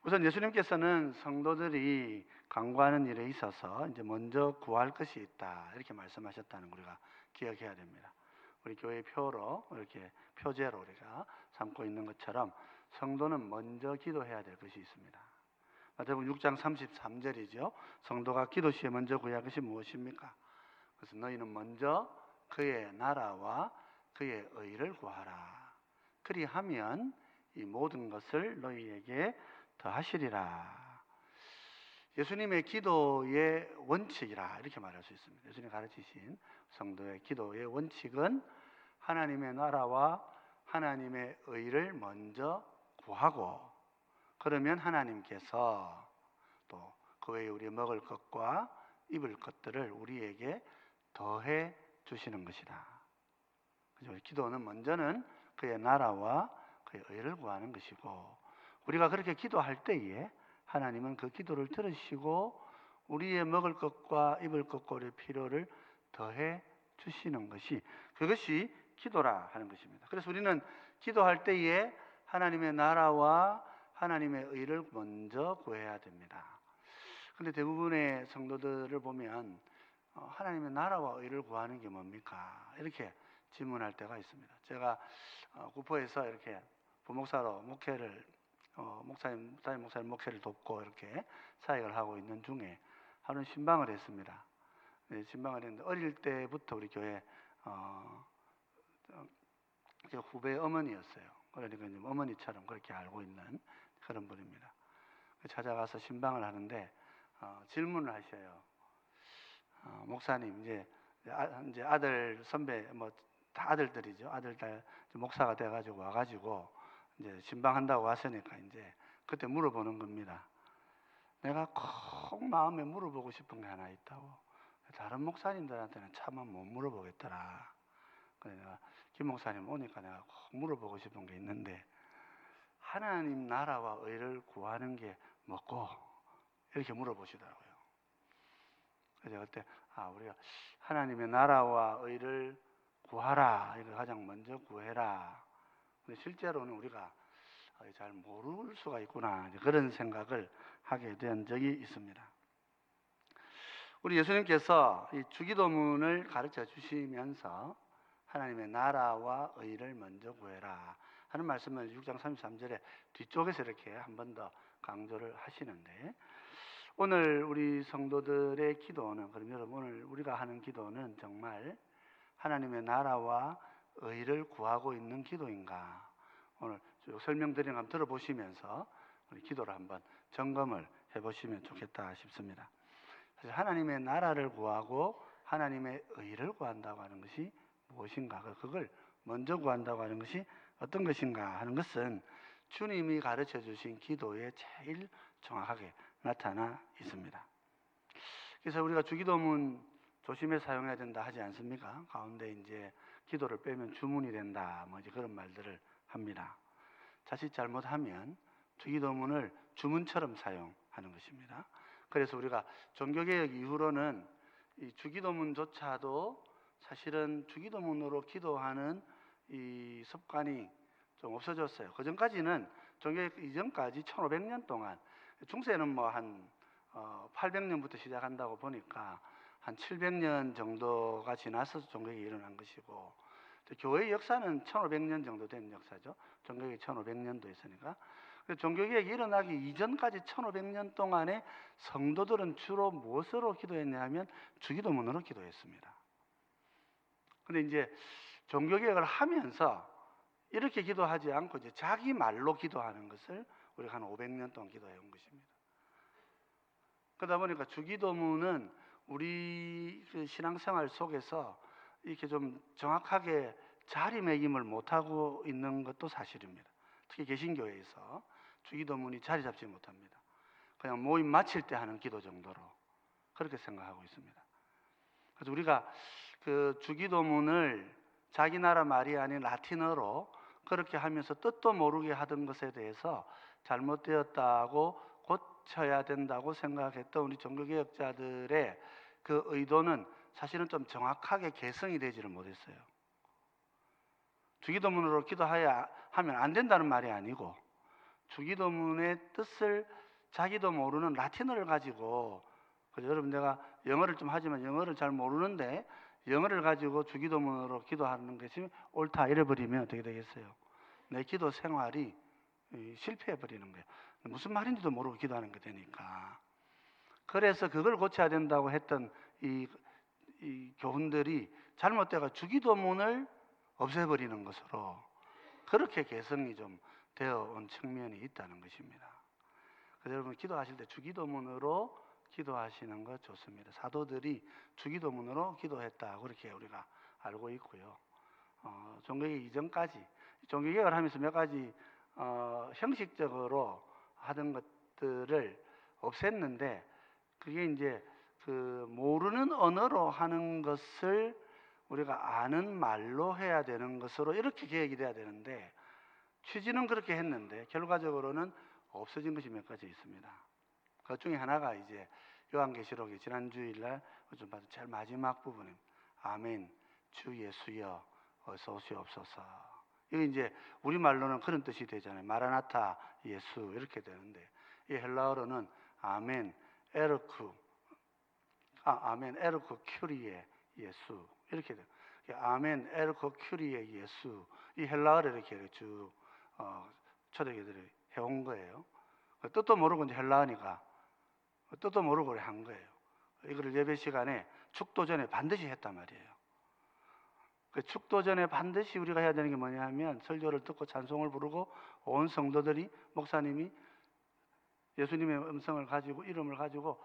우선 예수님께서는 성도들이 간구하는 일에 있어서 이제 먼저 구할 것이 있다 이렇게 말씀하셨다는 걸 우리가 기억해야 됩니다. 우리 교회 표로 이렇게 표제로 우리가 삼고 있는 것처럼 성도는 먼저 기도해야 될 것이 있습니다. 마태복음 6장 33절이죠. 성도가 기도 시에 먼저 구해야 할 것이 무엇입니까? 그래서 너희는 먼저 그의 나라와 그의 의를 구하라. 그리하면 이 모든 것을 너희에게 더하시리라. 예수님의 기도의 원칙이라 이렇게 말할 수 있습니다. 예수님이 가르치신 성도의 기도의 원칙은 하나님의 나라와 하나님의 의를 먼저 구하고, 그러면 하나님께서 또 그 외에 우리 먹을 것과 입을 것들을 우리에게 더해 주시는 것이다. 그래서 기도는 먼저는 그의 나라와 그의 의를 구하는 것이고, 우리가 그렇게 기도할 때에 하나님은 그 기도를 들으시고 우리의 먹을 것과 입을 것과 우리의 필요를 더해 주시는 것이, 그것이 기도라 하는 것입니다. 그래서 우리는 기도할 때에 하나님의 나라와 하나님의 의를 먼저 구해야 됩니다. 그런데 대부분의 성도들을 보면 하나님의 나라와 의를 구하는 게 뭡니까? 이렇게 질문할 때가 있습니다. 제가 구포에서 이렇게 부목사로 목회를 목사님 목회를 돕고 이렇게 사역을 하고 있는 중에 하루는 신방을 했습니다. 네, 신방을 했는데 어릴 때부터 우리 교회 제 후배 어머니였어요. 그러니까 어머니처럼 그렇게 알고 있는 그런 분입니다. 찾아가서 신방을 하는데 질문을 하셔요. 목사님, 이제 아들 선배 다 아들들이죠. 아들 다 목사가 돼가지고 와가지고 이제 신방한다고 왔으니까 이제 그때 물어보는 겁니다. 내가 꼭 마음에 물어보고 싶은 게 하나 있다고. 다른 목사님들한테는 차마 못 물어보겠더라. 그래서 내가 김 목사님 오니까 내가 꼭 물어보고 싶은 게 있는데, 하나님 나라와 의를 구하는 게 뭐고? 이렇게 물어보시더라고요. 그래서 그때 우리가 하나님의 나라와 의를 구하라, 이걸 가장 먼저 구해라. 근데 실제로는 우리가 잘 모를 수가 있구나, 그런 생각을 하게 된 적이 있습니다. 우리 예수님께서 이 주기도문을 가르쳐 주시면서 하나님의 나라와 의를 먼저 구해라 하는 말씀을 6장 33절에 뒤쪽에서 이렇게 한 번 더 강조를 하시는데, 오늘 우리 성도들의 기도는, 그럼 여러분 오늘 우리가 하는 기도는 정말 하나님의 나라와 의를 구하고 있는 기도인가? 오늘 쭉 설명드린 거 한번 들어보시면서 우리 기도를 한번 점검을 해보시면 좋겠다 싶습니다. 사실 하나님의 나라를 구하고 하나님의 의를 구한다고 하는 것이 무엇인가, 그걸 먼저 구한다고 하는 것이 어떤 것인가 하는 것은 주님이 가르쳐 주신 기도에 제일 정확하게 나타나 있습니다. 그래서 우리가 주기도문 조심해 사용해야 된다 하지 않습니까? 가운데 이제 기도를 빼면 주문이 된다, 이제 그런 말들을 합니다. 자칫 잘못하면 주기도문을 주문처럼 사용하는 것입니다. 그래서 우리가 종교개혁 이후로는 이 주기도문조차도 사실은 주기도문으로 기도하는 이 습관이 좀 없어졌어요. 그 전까지는, 종교개혁 이전까지 1500년 동안, 중세는 한 800년부터 시작한다고 보니까 한 700년 정도가 지나서 종교개혁이 일어난 것이고, 교회의 역사는 1500년 정도 된 역사죠. 종교개혁이 1500년도 있으니까. 종교개혁이 일어나기 이전까지 1500년 동안에 성도들은 주로 무엇으로 기도했냐면 주기도문으로 기도했습니다. 그런데 이제 종교개혁을 하면서 이렇게 기도하지 않고 이제 자기 말로 기도하는 것을 우리가 한 500년 동안 기도해 온 것입니다. 그러다 보니까 주기도문은 우리 신앙생활 속에서 이렇게 좀 정확하게 자리매김을 못하고 있는 것도 사실입니다. 특히 개신교회에서 주기도문이 자리 잡지 못합니다. 그냥 모임 마칠 때 하는 기도 정도로 그렇게 생각하고 있습니다. 그래서 우리가 그 주기도문을 자기 나라 말이 아닌 라틴어로 그렇게 하면서 뜻도 모르게 하던 것에 대해서 잘못되었다고 고쳐야 된다고 생각했던 우리 종교개혁자들의 그 의도는 사실은 좀 정확하게 개성이 되지를 못했어요. 주기도문으로 기도해야 하면 안 된다는 말이 아니고, 주기도문의 뜻을 자기도 모르는 라틴어를 가지고, 여러분 내가 영어를 좀 하지만 영어를 잘 모르는데 영어를 가지고 주기도문으로 기도하는 것이 옳다 이래버리면 어떻게 되겠어요? 내 기도 생활이 실패해버리는 거예요. 무슨 말인지도 모르고 기도하는 게 되니까. 그래서 그걸 고쳐야 된다고 했던 이 교훈들이 잘못되어 주기도문을 없애버리는 것으로 그렇게 개성이 좀 되어 온 측면이 있다는 것입니다. 그래서 여러분 기도하실 때 주기도문으로 기도하시는 것 좋습니다. 사도들이 주기도문으로 기도했다 그렇게 우리가 알고 있고요. 종교개혁 이전까지 종교개혁을 하면서 몇 가지 형식적으로 하던 것들을 없앴는데, 그게 이제 그 모르는 언어로 하는 것을 우리가 아는 말로 해야 되는 것으로 이렇게 개혁이 돼야 되는데, 취지는 그렇게 했는데 결과적으로는 없어진 것이 몇 가지 있습니다. 그 중에 하나가 이제 요한계시록의 지난 주일날 좀 봐도 제일 마지막 부분입니다. 아멘, 주 예수여 어서 오시옵소서. 이게 이제 우리말로는 그런 뜻이 되잖아요. 마라나타 예수 이렇게 되는데, 이 헬라어로는 아멘 에르쿠 큐리에 예수 이렇게 돼요. 아멘 에르쿠 큐리에 예수, 이 헬라어를 이렇게 쭉 초대교들이 해온 거예요. 뜻도 모르고 이제 헬라어니까 뜻도 모르고 한 거예요. 이거를 예배 시간에 축도 전에 반드시 했단 말이에요. 그 축도 전에 반드시 우리가 해야 되는 게 뭐냐 하면, 설교를 듣고 찬송을 부르고 온 성도들이, 목사님이 예수님의 음성을 가지고 이름을 가지고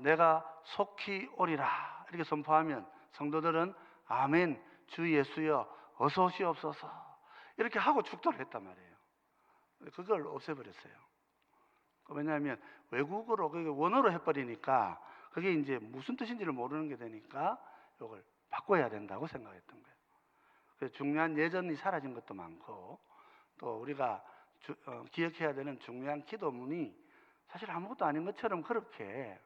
내가 속히 오리라 이렇게 선포하면 성도들은 아멘 주 예수여 어서 오시옵소서 이렇게 하고 축도를 했단 말이에요. 그걸 없애버렸어요. 왜냐하면 외국어로 그게 원어로 해버리니까 그게 이제 무슨 뜻인지를 모르는 게 되니까 이걸 바꿔야 된다고 생각했던 거예요. 그래서 중요한 예전이 사라진 것도 많고, 또 우리가 기억해야 되는 중요한 기도문이 사실 아무것도 아닌 것처럼 그렇게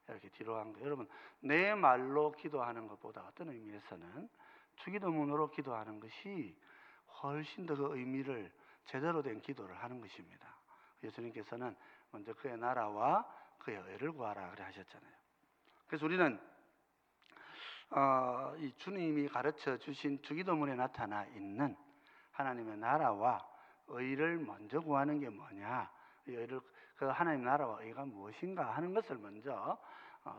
이렇게 뒤로 한 거예요. 여러분, 내 말로 기도하는 것보다 어떤 의미에서는 주기도문으로 기도하는 것이 훨씬 더 그 의미를 제대로 된 기도를 하는 것입니다. 예수님께서는 먼저 그의 나라와 그의 의를 구하라 그래 하셨잖아요. 그래서 우리는 이 주님이 가르쳐 주신 주기도문에 나타나 있는 하나님의 나라와 의를 먼저 구하는 게 뭐냐, 그 하나님 나라와 의가 무엇인가 하는 것을 먼저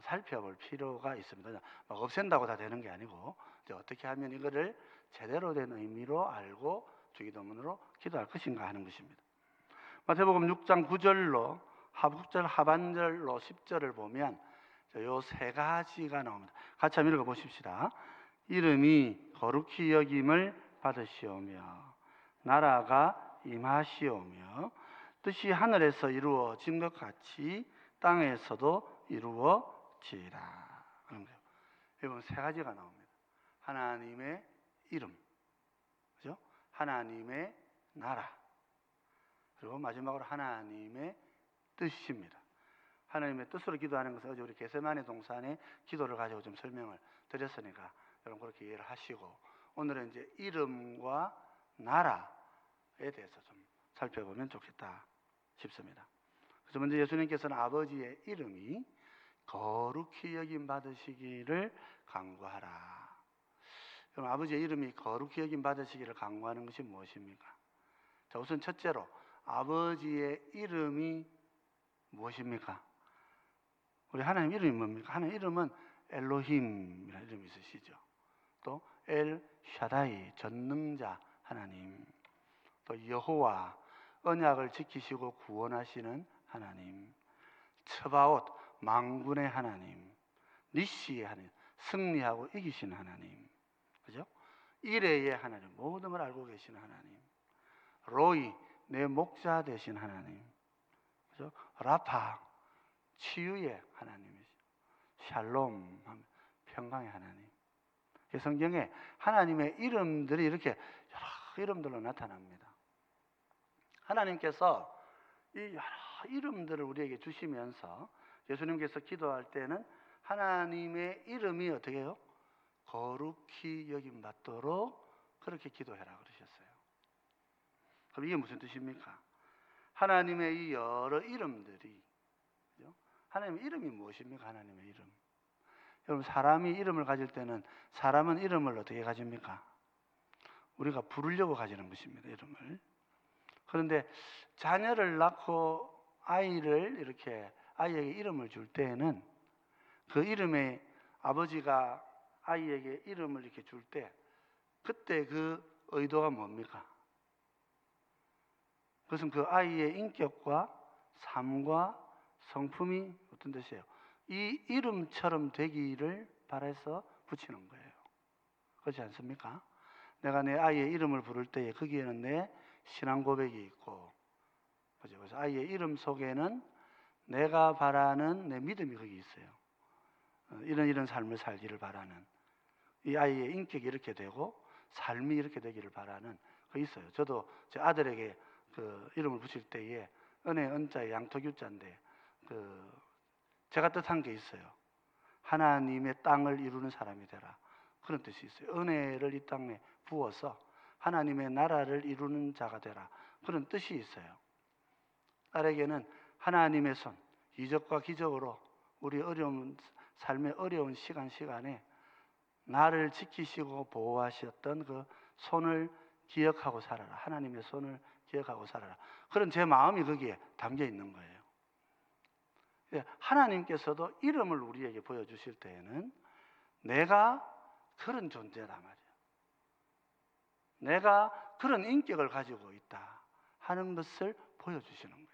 살펴볼 필요가 있습니다. 막 없앤다고 다 되는 게 아니고, 이제 어떻게 하면 이거를 제대로 된 의미로 알고 주기도문으로 기도할 것인가 하는 것입니다. 마태복음 6장 9절로 9절 하반절로 10절을 보면 요 세 가지가 나옵니다. 같이 한번 읽어보십시다. 이름이 거룩히 여김을 받으시오며 나라가 임하시오며 뜻이 하늘에서 이루어진 것 같이 땅에서도 이루어지라 하는 거예요. 여러분, 세 가지가 나옵니다. 하나님의 이름, 그죠? 하나님의 나라, 그리고 마지막으로 하나님의 뜻입니다. 하나님의 뜻으로 기도하는 것은 어제 우리 겟세마네 동산의 기도를 가지고 좀 설명을 드렸으니까 여러분 그렇게 이해를 하시고, 오늘은 이제 이름과 나라에 대해서 좀 살펴보면 좋겠다 싶습니다. 그래서 먼저 예수님께서는 아버지의 이름이 거룩히 여김 받으시기를 간구하라. 그럼 아버지의 이름이 거룩히 여김 받으시기를 간구하는 것이 무엇입니까? 자, 우선 첫째로 아버지의 이름이 무엇입니까? 우리 하나님 이름이 뭡니까? 하나님 이름은 엘로힘이라는 이름이 있으시죠. 또 엘 샤다이 전능자 하나님, 또 여호와 언약을 지키시고 구원하시는 하나님, 츠바옷 만군의 하나님, 니시의 하나님 승리하고 이기시는 하나님, 그죠? 이레의 하나님 모든 걸 알고 계시는 하나님, 로이 내 목자 되신 하나님, 그죠? 라파 치유의 하나님이시죠. 샬롬 평강의 하나님. 성경에 하나님의 이름들이 이렇게 여러 이름들로 나타납니다. 하나님께서 이 여러 이름들을 우리에게 주시면서 예수님께서 기도할 때는 하나님의 이름이 어떻게 해요? 거룩히 여김 받도록 그렇게 기도해라 그러셨어요. 그럼 이게 무슨 뜻입니까? 하나님의 이 여러 이름들이, 그죠? 하나님의 이름이 무엇입니까? 하나님의 이름. 여러분, 사람이 이름을 가질 때는 사람은 이름을 어떻게 가집니까? 우리가 부르려고 가지는 것입니다, 이름을. 그런데 자녀를 낳고 아이를 이렇게 아이에게 이름을 줄 때에는 그 이름에 아버지가 아이에게 이름을 이렇게 줄 때 그때 그 의도가 뭡니까? 그것은 그 아이의 인격과 삶과 성품이 어떤 뜻이에요? 이 이름처럼 되기를 바라서 붙이는 거예요. 그렇지 않습니까? 내가 내 아이의 이름을 부를 때에 거기에는 내 신앙 고백이 있고, 그죠? 그래서 아이의 이름 속에는 내가 바라는 내 믿음이 거기 있어요. 이런 삶을 살기를 바라는, 이 아이의 인격이 이렇게 되고 삶이 이렇게 되기를 바라는 거 있어요. 저도 제 아들에게 그 이름을 붙일 때에 은혜 은자의 양토규자인데 제가 뜻한 게 있어요. 하나님의 땅을 이루는 사람이 되라, 그런 뜻이 있어요. 은혜를 이 땅에 부어서 하나님의 나라를 이루는 자가 되라, 그런 뜻이 있어요. 딸에게는 하나님의 손, 이적과 기적으로 우리 어려운 삶의 어려운 시간에 나를 지키시고 보호하셨던 그 손을 기억하고 살아라. 하나님의 손을 기억하고 살아라. 그런 제 마음이 거기에 담겨 있는 거예요. 하나님께서도 이름을 우리에게 보여주실 때에는 내가 그런 존재란 말이에요. 내가 그런 인격을 가지고 있다 하는 것을 보여주시는 거예요.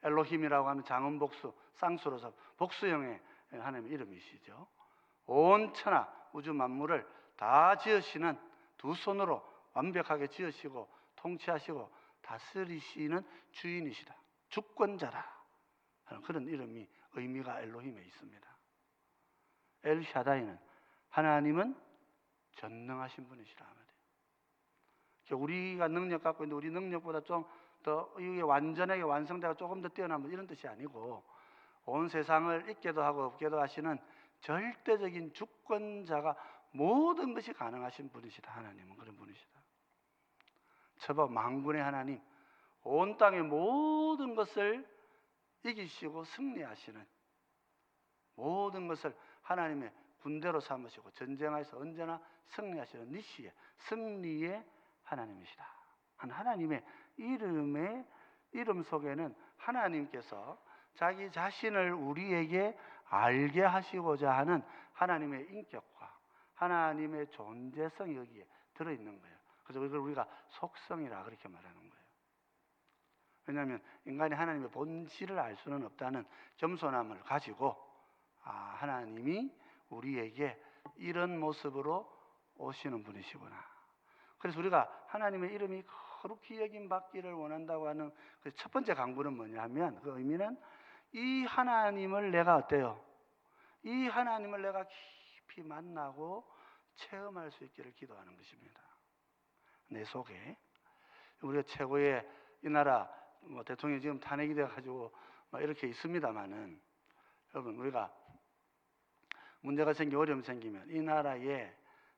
엘로힘이라고 하면 장음복수, 쌍수로서 복수형의 하나님의 이름이시죠. 온 천하 우주 만물을 다 지으시는, 두 손으로 완벽하게 지으시고 통치하시고 다스리시는 주인이시다, 주권자라 하는 그런 이름이, 의미가 엘로힘에 있습니다. 엘샤다이는, 하나님은 전능하신 분이시라 말이에요. 우리가 능력 갖고 있는데 우리 능력보다 좀 더 이게 완전하게 완성되고 조금 더 뛰어나면 이런 뜻이 아니고, 온 세상을 있게도 하고 없게도 하시는 절대적인 주권자가, 모든 것이 가능하신 분이시다. 하나님은 그런 분이시다. 저봐 만군의 하나님, 온 땅의 모든 것을 이기시고 승리하시는, 모든 것을 하나님의 군대로 삼으시고 전쟁에서 언제나 승리하시는 니시의 승리의 하나님이시다. 하나님의 이름 속에는 하나님께서 자기 자신을 우리에게 알게 하시고자 하는 하나님의 인격과 하나님의 존재성이 여기에 들어있는 거예요. 그래서 이걸 우리가 속성이라 그렇게 말하는 거예요. 왜냐하면 인간이 하나님의 본질을 알 수는 없다는 겸손함을 가지고, 하나님이 우리에게 이런 모습으로 오시는 분이시구나. 그래서 우리가 하나님의 이름이 거룩히 여김 받기를 원한다고 하는 그 첫 번째 강구는 뭐냐면, 그 의미는 이 하나님을 내가 어때요? 이 하나님을 내가 깊이 만나고 체험할 수 있기를 기도하는 것입니다. 내 속에. 우리가 최고의 이 나라 대통령이 지금 탄핵이 돼가지고 이렇게 있습니다만은, 여러분, 우리가 문제가 생기고 어려움이 생기면 이 나라의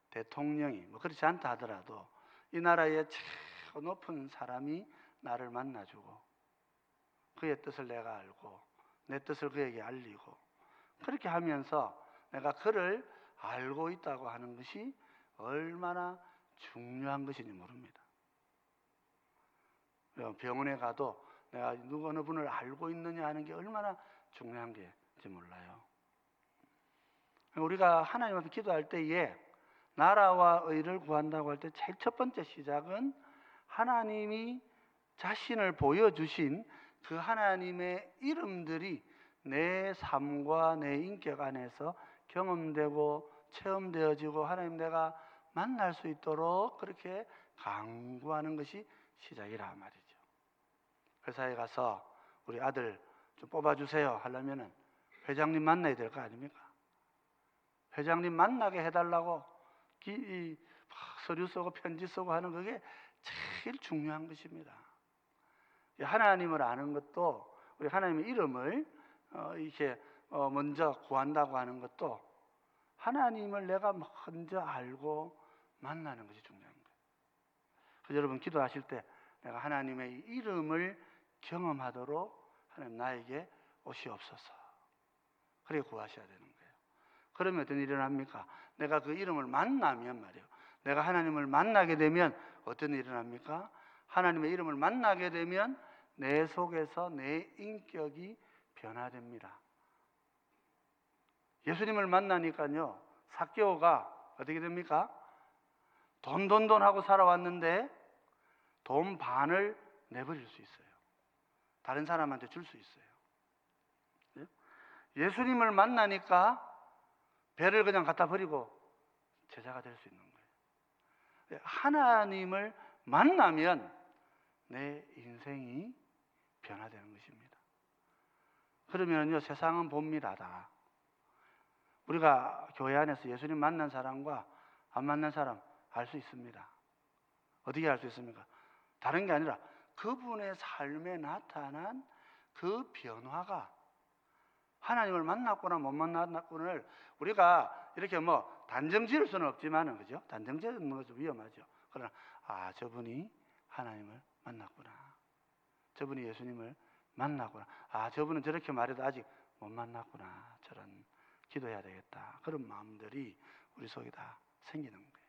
대통령이 그렇지 않다 하더라도 이 나라의 최고 높은 사람이 나를 만나주고 그의 뜻을 내가 알고 내 뜻을 그에게 알리고, 그렇게 하면서 내가 그를 알고 있다고 하는 것이 얼마나 중요한 것인지 모릅니다. 병원에 가도 내가 누구 어느 분을 알고 있느냐 하는 게 얼마나 중요한 게인지 몰라요. 우리가 하나님 앞에 기도할 때에 나라와 의를 구한다고 할 때 제일 첫 번째 시작은 하나님이 자신을 보여주신 그 하나님의 이름들이 내 삶과 내 인격 안에서 경험되고 체험되어지고 하나님 내가 만날 수 있도록 그렇게 강구하는 것이 시작이라 말이죠. 회사에 가서 우리 아들 좀 뽑아주세요 하려면은 회장님 만나야 될 거 아닙니까? 회장님 만나게 해달라고 서류 쓰고 편지 쓰고 하는 그게 제일 중요한 것입니다. 하나님을 아는 것도, 우리 하나님의 이름을 이렇게 먼저 구한다고 하는 것도 하나님을 내가 먼저 알고 만나는 것이 중요한 거예요. 그래서 여러분 기도하실 때 내가 하나님의 이름을 경험하도록 하나님 나에게 오시옵소서. 그래 구하셔야 되는 거예요. 그러면 어떤 일이 일어납니까? 내가 그 이름을 만나면 말이에요. 내가 하나님을 만나게 되면 어떤 일이 일어납니까? 하나님의 이름을 만나게 되면 내 속에서 내 인격이 변화됩니다. 예수님을 만나니까요, 삭개오가 어떻게 됩니까? 돈 하고 살아왔는데 돈 반을 내버릴 수 있어요. 다른 사람한테 줄 수 있어요. 예수님을 만나니까 배를 그냥 갖다 버리고 제자가 될 수 있는 거예요. 하나님을 만나면 내 인생이 변화되는 것입니다. 그러면요, 세상은 봅니다. 다. 우리가 교회 안에서 예수님 만난 사람과 안 만난 사람 알 수 있습니다. 어떻게 알 수 있습니까? 다른 게 아니라 그분의 삶에 나타난 그 변화가 하나님을 만났구나 못 만났구나를 우리가 이렇게 뭐 단정 지을 수는 없지만은, 그죠? 단정 지는 것은 위험하죠. 그러나 저분이 하나님을 만났구나, 저분이 예수님을 만났구나, 저분은 저렇게 말해도 아직 못 만났구나, 저런 기도해야 되겠다, 그런 마음들이 우리 속에 다 생기는 거예요.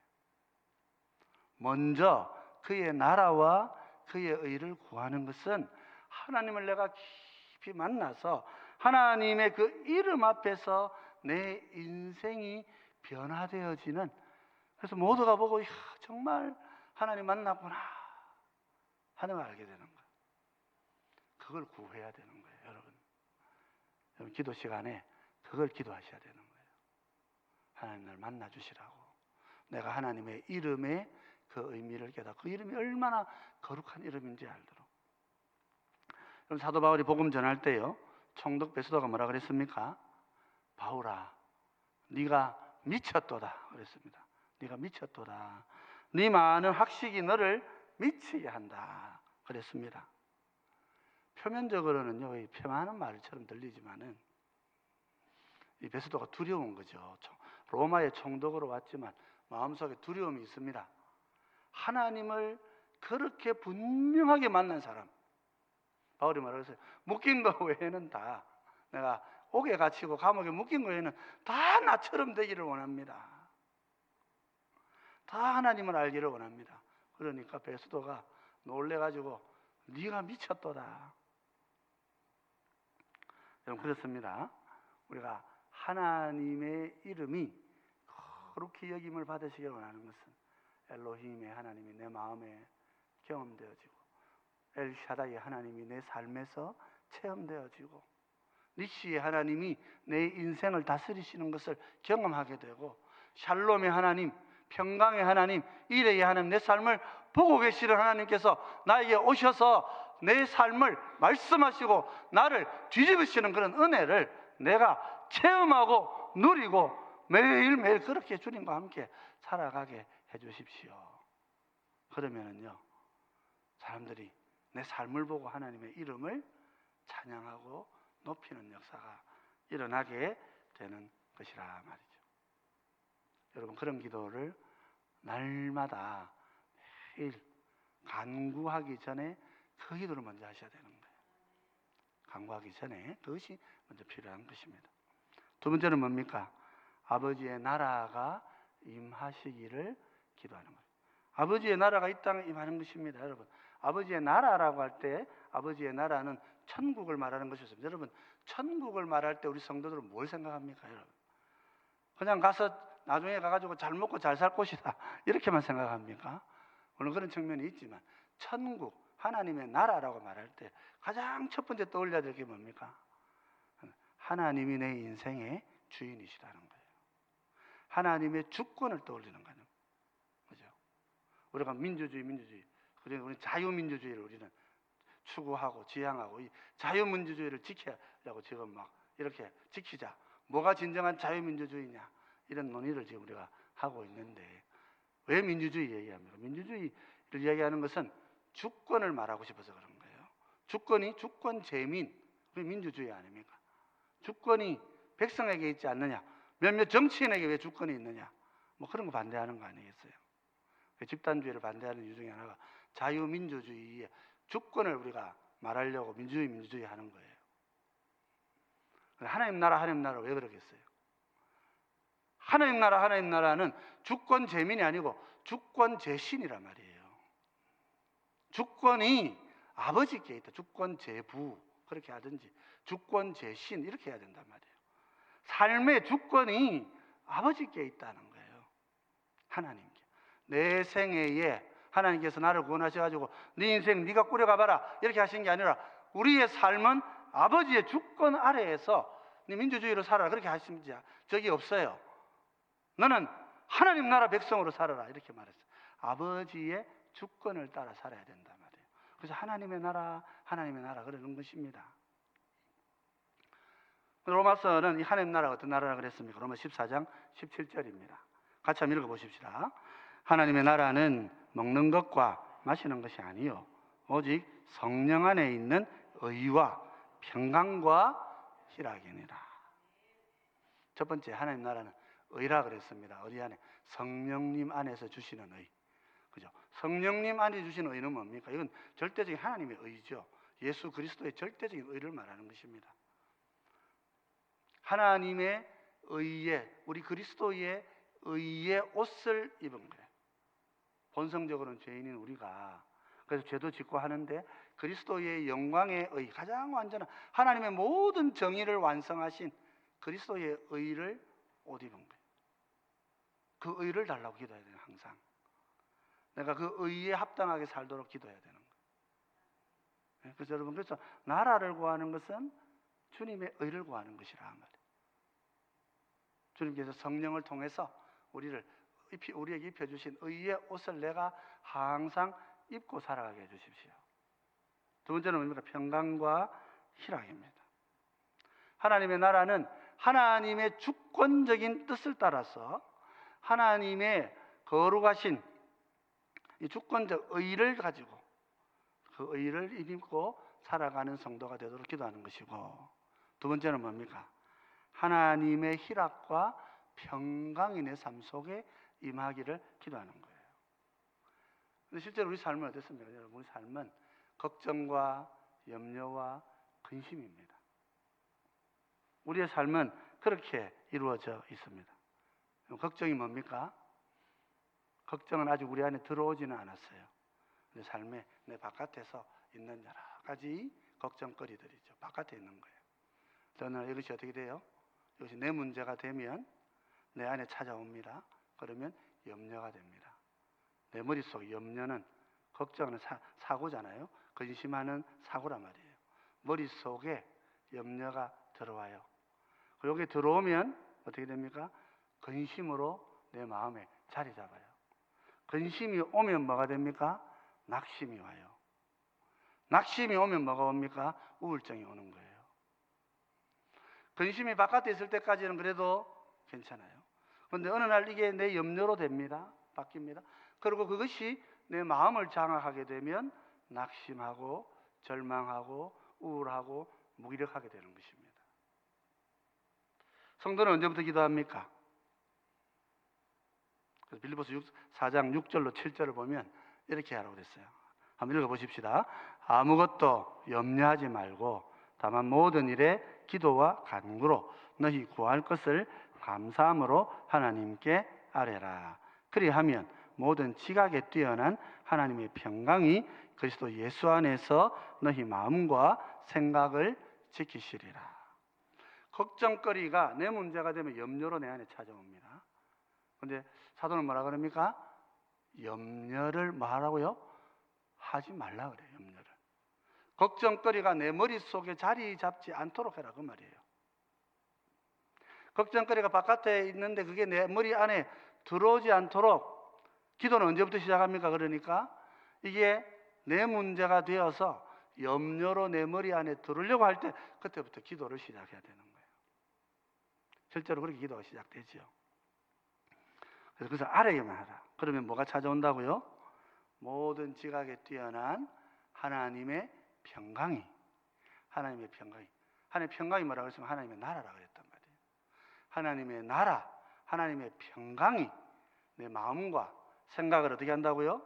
먼저 그의 나라와 그의 의를 구하는 것은 하나님을 내가 깊이 만나서 하나님의 그 이름 앞에서 내 인생이 변화되어지는, 그래서 모두가 보고 정말 하나님 만났구나 하는 걸 알게 되는 거예요. 그걸 구해야 되는 거예요. 여러분 기도 시간에 그걸 기도하셔야 되는 거예요. 하나님 날 만나 주시라고. 내가 하나님의 이름의 그 의미를 깨닫고 그 이름이 얼마나 거룩한 이름인지 알도록. 그럼 사도 바울이 복음 전할 때요, 총독 베스도가 뭐라 그랬습니까? 바울아, 네가 미쳤도다 그랬습니다. 네가 미쳤도다. 네 많은 학식이 너를 미치게 한다 그랬습니다. 표면적으로는요, 폄하하는 말처럼 들리지만은 이 베스도가 두려운 거죠. 로마의 총독으로 왔지만 마음속에 두려움이 있습니다. 하나님을 그렇게 분명하게 만난 사람, 바울이 뭐라고 했어요? 묶인 거 외에는 다, 내가 옥에 갇히고 감옥에 묶인 거 외에는 다 나처럼 되기를 원합니다. 다 하나님을 알기를 원합니다. 그러니까 베스도가 놀래가지고 네가 미쳤도다. 여러분, 그렇습니다. 우리가 하나님의 이름이 그렇게 여김을 받으시길 원하는 것은 엘로힘의 하나님이 내 마음에 경험되어지고 엘샤다의 하나님이 내 삶에서 체험되어지고 니시의 하나님이 내 인생을 다스리시는 것을 경험하게 되고 샬롬의 하나님, 평강의 하나님, 이레의 하나님, 내 삶을 보고 계시는 하나님께서 나에게 오셔서 내 삶을 말씀하시고 나를 뒤집으시는 그런 은혜를 내가 체험하고 누리고 매일매일 그렇게 주님과 함께 살아가게 해주십시오. 그러면은요, 사람들이 내 삶을 보고 하나님의 이름을 찬양하고 높이는 역사가 일어나게 되는 것이라 말이죠. 여러분, 그런 기도를 날마다 매일 간구하기 전에 그 기도를 먼저 하셔야 되는 거예요. 간구하기 전에 그것이 먼저 필요한 것입니다. 두 번째는 뭡니까? 아버지의 나라가 임하시기를 기도하는 거예요. 아버지의 나라가 이 땅에 임하는 것입니다. 여러분, 아버지의 나라라고 할 때 아버지의 나라는 천국을 말하는 것이었습니다. 여러분, 천국을 말할 때 우리 성도들은 뭘 생각합니까? 여러분, 그냥 가서 나중에 가가지고 잘 먹고 잘 살 곳이다 이렇게만 생각합니까? 물론 그런 측면이 있지만 천국, 하나님의 나라라고 말할 때 가장 첫 번째 떠올려야 될 게 뭡니까? 하나님이 내 인생의 주인이시라는 거예요. 하나님의 주권을 떠올리는 거예요. 그죠? 우리가 민주주의, 그래서 우리 자유민주주의를 우리는 추구하고 지향하고 이 자유민주주의를 지키려고 지금 막 이렇게 지키자. 뭐가 진정한 자유민주주의냐? 이런 논의를 지금 우리가 하고 있는데 왜 민주주의 얘기합니까? 민주주의를 이야기하는 것은 주권을 말하고 싶어서 그런 거예요. 주권이 주권재민, 그게 민주주의 아닙니까? 주권이 백성에게 있지 않느냐? 몇몇 정치인에게 왜 주권이 있느냐? 뭐 그런 거 반대하는 거 아니겠어요? 집단주의를 반대하는 이유 중에 하나가 자유민주주의의 주권을 우리가 말하려고 민주주의 하는 거예요. 하나님 나라 왜 그러겠어요? 하나님 나라는 주권 재민이 아니고 주권 재신이란 말이에요. 주권이 아버지께 있다. 주권 재부 그렇게 하든지 주권 재신 이렇게 해야 된단 말이에요. 삶의 주권이 아버지께 있다는 거예요. 하나님께. 내 생애에 하나님께서 나를 구원하셔가지고 네 인생 네가 꾸려가봐라 이렇게 하신 게 아니라 우리의 삶은 아버지의 주권 아래에서 네 민주주의로 살아라 그렇게 하신 적이 없어요. 너는 하나님 나라 백성으로 살아라 이렇게 말했어요. 아버지의 주권을 따라 살아야 된단 말이에요. 그래서 하나님의 나라 그러는 것입니다. 로마서는 이 하나님 나라가 어떤 나라라 그랬습니까? 로마 14장 17절입니다. 같이 한번 읽어보십시다. 하나님의 나라는 먹는 것과 마시는 것이 아니요 오직 성령 안에 있는 의와 평강과 희락이니라. 첫 번째 하나님 나라는 의라 그랬습니다. 어디 안에? 성령님 안에서 주시는 의. 그죠? 성령님 안에 주시는 의는 뭡니까? 이건 절대적인 하나님의 의죠. 예수 그리스도의 절대적인 의를 말하는 것입니다. 하나님의 의에, 우리 그리스도의 의의 옷을 입은 거예요. 본성적으로는 죄인인 우리가 그래서 죄도 짓고 하는데 그리스도의 영광의 의, 가장 완전한 하나님의 모든 정의를 완성하신 그리스도의 의를 옷 입은 거예요. 그 의를 달라고 기도해야 돼요. 항상 내가 그 의에 합당하게 살도록 기도해야 되는 거예요. 그래서 여러분, 그래서 나라를 구하는 것은 주님의 의를 구하는 것이라 말이에요. 주님께서 성령을 통해서 우리에게 입혀주신 의의 옷을 내가 항상 입고 살아가게 해주십시오. 두 번째는 뭡니까? 평강과 희락입니다. 하나님의 나라는 하나님의 주권적인 뜻을 따라서 하나님의 거룩하신 이 주권적 의를 가지고 그 의를 입고 살아가는 성도가 되도록 기도하는 것이고, 두 번째는 뭡니까? 하나님의 희락과 평강이 내 삶 속에 임하기를 기도하는 거예요. 근데 실제로 우리 삶은 어떻습니까? 여러분, 우리 삶은 걱정과 염려와 근심입니다. 우리의 삶은 그렇게 이루어져 있습니다. 걱정이 뭡니까? 걱정은 아직 우리 안에 들어오지는 않았어요. 내 삶에 내 바깥에서 있는 여러 가지 걱정거리들이죠. 바깥에 있는 거예요. 저는 이것이 어떻게 돼요? 이것이 내 문제가 되면 내 안에 찾아옵니다. 그러면 염려가 됩니다. 내 머릿속 염려는, 걱정은 사고잖아요. 근심하는 사고란 말이에요. 머릿속에 염려가 들어와요. 그리고 여기 들어오면 어떻게 됩니까? 근심으로 내 마음에 자리 잡아요. 근심이 오면 뭐가 됩니까? 낙심이 와요. 낙심이 오면 뭐가 옵니까? 우울증이 오는 거예요. 근심이 바깥에 있을 때까지는 그래도 괜찮아요. 그런데 어느 날 이게 내 염려로 됩니다. 바뀝니다. 그리고 그것이 내 마음을 장악하게 되면 낙심하고 절망하고 우울하고 무기력하게 되는 것입니다. 성도는 언제부터 기도합니까? 그래서 빌립보서 4장 6절로 7절을 보면 이렇게 하라고 그랬어요. 한번 읽어보십시다. 아무것도 염려하지 말고 다만 모든 일에 기도와 간구로 너희 구할 것을 감사함으로 하나님께 아뢰라. 그리하면 모든 지각에 뛰어난 하나님의 평강이 그리스도 예수 안에서 너희 마음과 생각을 지키시리라. 걱정거리가 내 문제가 되면 염려로 내 안에 찾아옵니다. 그런데 사도는 뭐라 그럽니까? 염려를 뭐 하라고요? 하지 말라 그래요. 염려를. 걱정거리가 내 머릿속에 자리 잡지 않도록 해라 그 말이에요. 걱정거리가 바깥에 있는데 그게 내 머리 안에 들어오지 않도록 기도는 언제부터 시작합니까? 그러니까 이게 내 문제가 되어서 염려로 내 머리 안에 들으려고 할 때 그때부터 기도를 시작해야 되는 거예요. 실제로 그렇게 기도가 시작되죠. 그래서 알아야만 하라. 그러면 뭐가 찾아온다고요? 모든 지각에 뛰어난 하나님의 평강이. 하나님의 평강이 뭐라고 했으면 하나님의 나라라고 그랬단 말이에요. 하나님의 나라, 하나님의 평강이 내 마음과 생각을 어떻게 한다고요?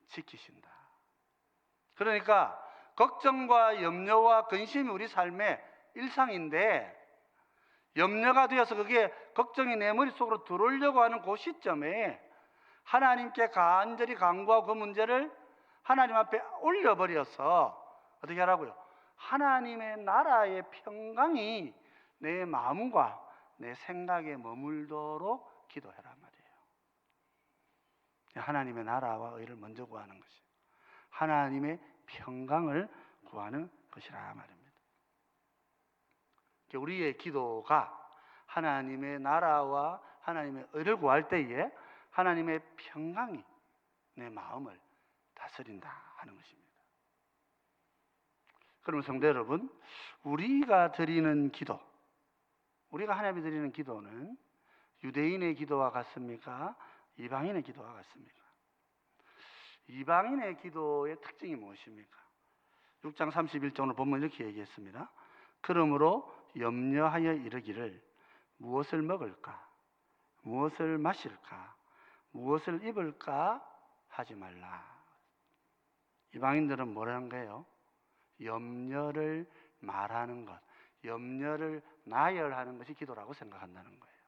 지키신다. 그러니까 걱정과 염려와 근심이 우리 삶의 일상인데, 염려가 되어서 그게 걱정이 내 머릿속으로 들어오려고 하는 그 시점에 하나님께 간절히 간구하고 그 문제를 하나님 앞에 올려버려서 어떻게 하라고요? 하나님의 나라의 평강이 내 마음과 내 생각에 머물도록 기도해라 말이에요. 하나님의 나라와 의를 먼저 구하는 것이 하나님의 평강을 구하는 것이라 말입니다. 우리의 기도가 하나님의 나라와 하나님의 의를 구할 때에 하나님의 평강이 내 마음을 다스린다 하는 것입니다. 그러면 성도 여러분, 우리가 드리는 기도, 우리가 하나님께 드리는 기도는 유대인의 기도와 같습니까? 이방인의 기도와 같습니까? 이방인의 기도의 특징이 무엇입니까? 6장 31절을 보면 이렇게 얘기했습니다. 그러므로 염려하여 이르기를 무엇을 먹을까? 무엇을 마실까? 무엇을 입을까? 하지 말라. 이방인들은 뭐라는 거예요? 염려를 말하는 것, 염려를 나열하는 것이 기도라고 생각한다는 거예요.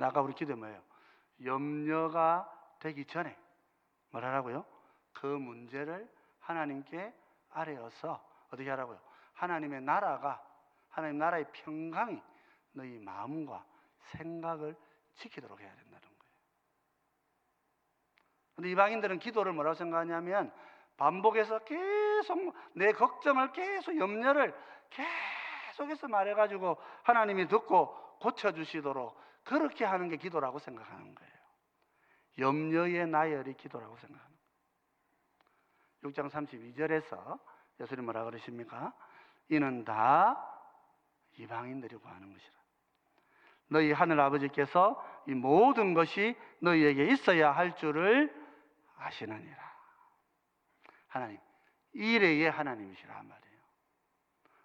아까 우리 기도에 뭐예요? 염려가 되기 전에 뭐라고요? 그 문제를 하나님께 아뢰어서 어떻게 하라고요? 하나님의 나라가, 하나님 나라의 평강이 너희 마음과 생각을 지키도록 해야 된다는 거예요. 근데 이방인들은 기도를 뭐라고 생각하냐면 반복해서 계속 내 걱정을 계속 염려를 계속해서 말해가지고 하나님이 듣고 고쳐주시도록 그렇게 하는 게 기도라고 생각하는 거예요. 염려의 나열이 기도라고 생각합니다. 6장 32절에서 예수님 뭐라 그러십니까? 이는 다 이방인들이 구하는 것이라. 너희 하늘 아버지께서 이 모든 것이 너희에게 있어야 할 줄을 아시느니라. 하나님, 이래의 하나님이시라 말이에요.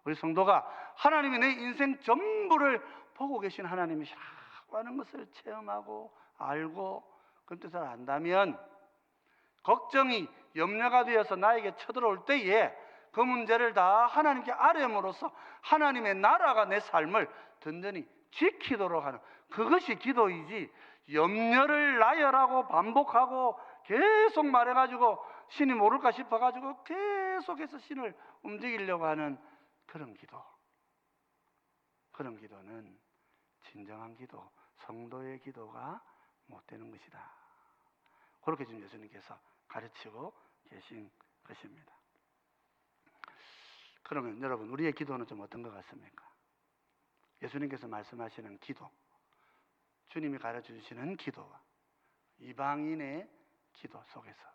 우리 성도가 하나님이 내 인생 전부를 보고 계신 하나님이시라고 하는 것을 체험하고 알고 그 뜻을 안다면 걱정이 염려가 되어서 나에게 쳐들어올 때에 그 문제를 다 하나님께 아뢰므로써 하나님의 나라가 내 삶을 든든히 지키도록 하는 그것이 기도이지, 염려를 나열하고 반복하고 계속 말해가지고 신이 모를까 싶어가지고 계속해서 신을 움직이려고 하는 그런 기도, 그런 기도는 진정한 기도, 성도의 기도가 못 되는 것이다. 그렇게 지금 예수님께서 가르치고 계신 것입니다. 그러면 여러분, 우리의 기도는 좀 어떤 것 같습니까? 예수님께서 말씀하시는 기도, 주님이 가르쳐주시는 기도와 이방인의 기도 속에서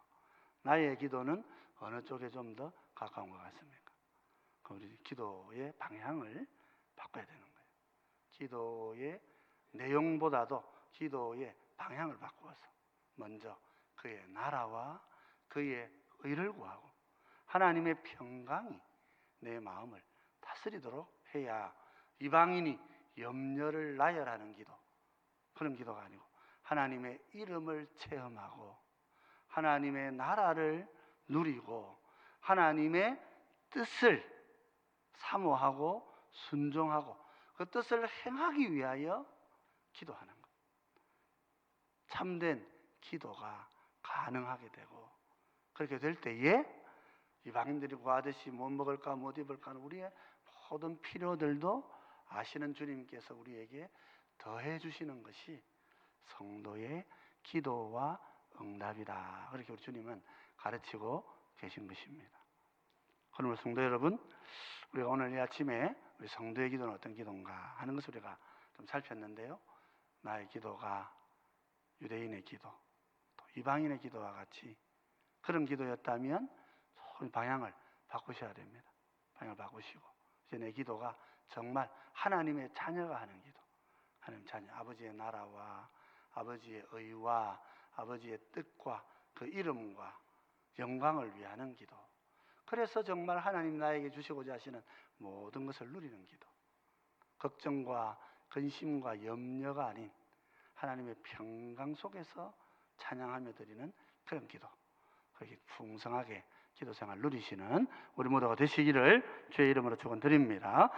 나의 기도는 어느 쪽에 좀 더 가까운 것 같습니까? 그럼 우리 기도의 방향을 바꿔야 되는 거예요. 기도의 내용보다도 기도의 방향을 바꾸어서 먼저 그의 나라와 그의 의를 구하고 하나님의 평강이 내 마음을 다스리도록 해야 이방인이 염려를 나열하는 기도, 그런 기도가 아니고 하나님의 이름을 체험하고 하나님의 나라를 누리고 하나님의 뜻을 사모하고 순종하고 그 뜻을 행하기 위하여 기도하는 것, 참된 기도가 가능하게 되고, 그렇게 될 때에 이방인들이 구하듯이 못 먹을까 못 입을까 하는 우리의 모든 필요들도 아시는 주님께서 우리에게 더해 주시는 것이 성도의 기도와 응답이다. 그렇게 우리 주님은 가르치고 계신 것입니다. 그러므로 성도 여러분, 우리가 오늘 이 아침에 우리 성도의 기도는 어떤 기도인가 하는 것을 우리가 좀 살폈는데요. 나의 기도가 유대인의 기도, 또 이방인의 기도와 같이 그런 기도였다면 방향을 바꾸셔야 됩니다. 방향을 바꾸시고 이제 내 기도가 정말 하나님의 자녀가 하는 기도, 하나님 자녀, 아버지의 나라와 아버지의 의와 아버지의 뜻과 그 이름과 영광을 위하는 기도, 그래서 정말 하나님 나에게 주시고자 하시는 모든 것을 누리는 기도, 걱정과 근심과 염려가 아닌 하나님의 평강 속에서 찬양하며 드리는 그런 기도, 그렇게 풍성하게 기도 생활 누리시는 우리 모두가 되시기를 주의 이름으로 축원드립니다.